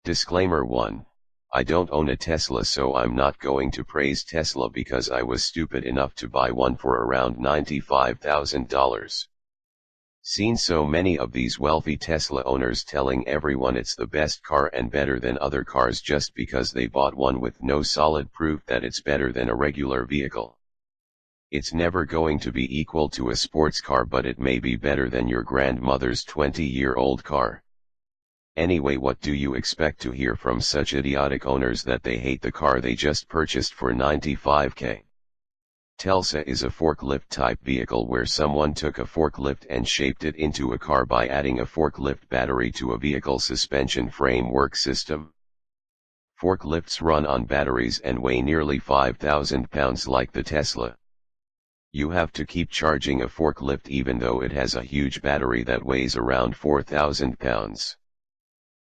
Disclaimer 1. I don't own a Tesla, so I'm not going to praise Tesla because I was stupid enough to buy one for around $95,000. Seen so many of these wealthy Tesla owners telling everyone it's the best car and better than other cars just because they bought one with no solid proof that it's better than a regular vehicle. It's never going to be equal to a sports car, but it may be better than your grandmother's 20-year-old car. Anyway, what do you expect to hear from such idiotic owners that they hate the car they just purchased for $95K? Tesla is a forklift type vehicle where someone took a forklift and shaped it into a car by adding a forklift battery to a vehicle suspension framework system. Forklifts run on batteries and weigh nearly 5,000 pounds like the Tesla. You have to keep charging a forklift even though it has a huge battery that weighs around 4,000 pounds.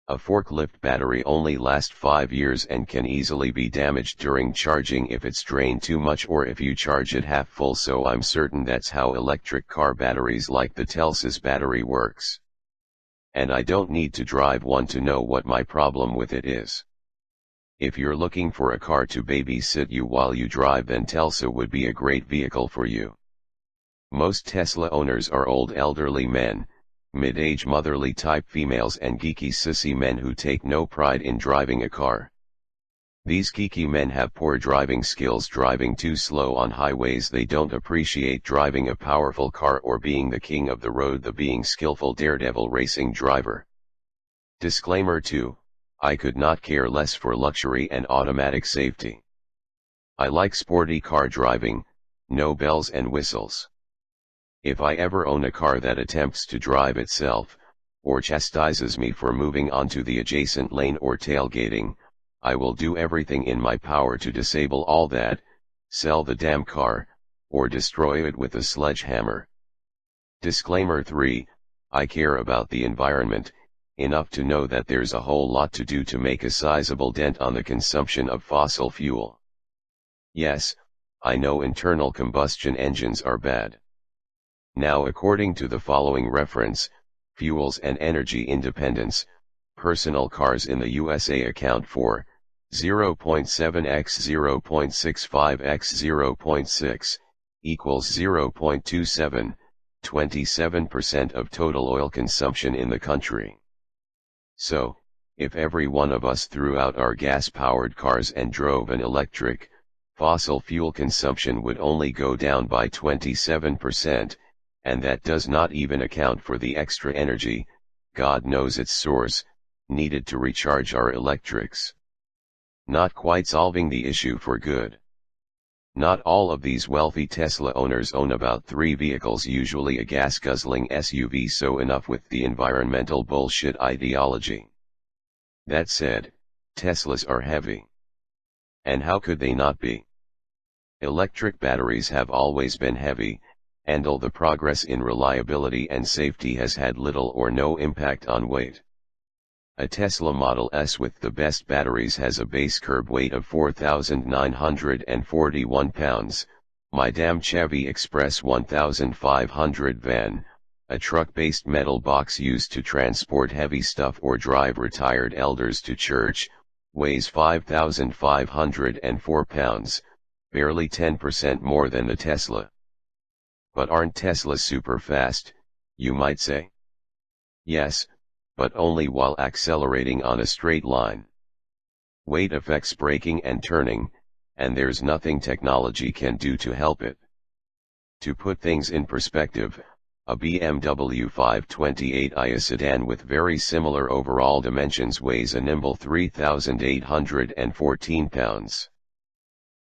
A forklift battery only lasts 5 years and can easily be damaged during charging if it's drained too much or if you charge it half full, so I'm certain that's how electric car batteries like the Tesla's battery works. And I don't need to drive one to know what my problem with it is. If you're looking for a car to babysit you while you drive, then Tesla would be a great vehicle for you. Most Tesla owners are old elderly men, mid-age motherly type females and geeky sissy men who take no pride in driving a car. These geeky men have poor driving skills, driving too slow on highways. They don't appreciate driving a powerful car or being the king of the road, the being skillful daredevil racing driver. Disclaimer 2. I could not care less for luxury and automatic safety. I like sporty car driving, no bells and whistles. If I ever own a car that attempts to drive itself, or chastises me for moving onto the adjacent lane or tailgating, I will do everything in my power to disable all that, sell the damn car, or destroy it with a sledgehammer. Disclaimer 3. I care about the environment, enough to know that there's a whole lot to do to make a sizable dent on the consumption of fossil fuel. Yes, I know internal combustion engines are bad. Now, according to the following reference, Fuels and Energy Independence, personal cars in the USA account for 0.7x 0.65x 0.6 equals 0.27, 27% of total oil consumption in the country. So, if every one of us threw out our gas-powered cars and drove an electric, fossil fuel consumption would only go down by 27%, and that does not even account for the extra energy, God knows its source, needed to recharge our electrics. Not quite solving the issue for good. Not all of these wealthy Tesla owners own about 3 vehicles, usually a gas-guzzling SUV, so enough with the environmental bullshit ideology. That said, Teslas are heavy. And how could they not be? Electric batteries have always been heavy, and all the progress in reliability and safety has had little or no impact on weight. A Tesla Model S with the best batteries has a base curb weight of 4,941 pounds, my damn Chevy Express 1,500 van, a truck-based metal box used to transport heavy stuff or drive retired elders to church, weighs 5,504 pounds, barely 10% more than the Tesla. But aren't Teslas super fast, you might say? Yes, but only while accelerating on a straight line. Weight affects braking and turning, and there's nothing technology can do to help it. To put things in perspective, a BMW 528i, a sedan with very similar overall dimensions, weighs a nimble 3,814 pounds.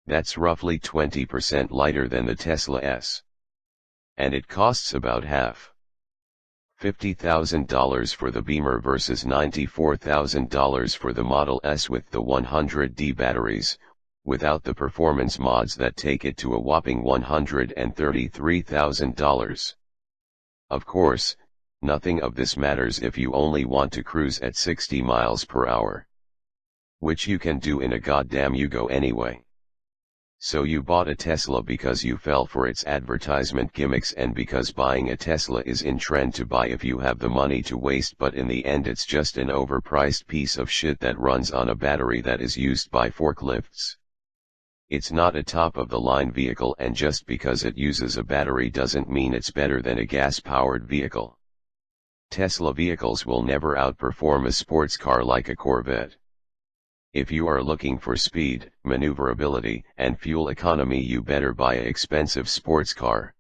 That's roughly 20% lighter than the Tesla S. And it costs about half. $50,000 for the Beamer versus $94,000 for the Model S with the 100D batteries, without the performance mods that take it to a whopping $133,000. Of course, nothing of this matters if you only want to cruise at 60 miles per hour. Which you can do in a goddamn Yugo anyway. So you bought a Tesla because you fell for its advertisement gimmicks and because buying a Tesla is in trend to buy if you have the money to waste, but in the end it's just an overpriced piece of shit that runs on a battery that is used by forklifts. It's not a top-of-the-line vehicle, and just because it uses a battery doesn't mean it's better than a gas-powered vehicle. Tesla vehicles will never outperform a sports car like a Corvette. If you are looking for speed, maneuverability, and fuel economy, you better buy an expensive sports car.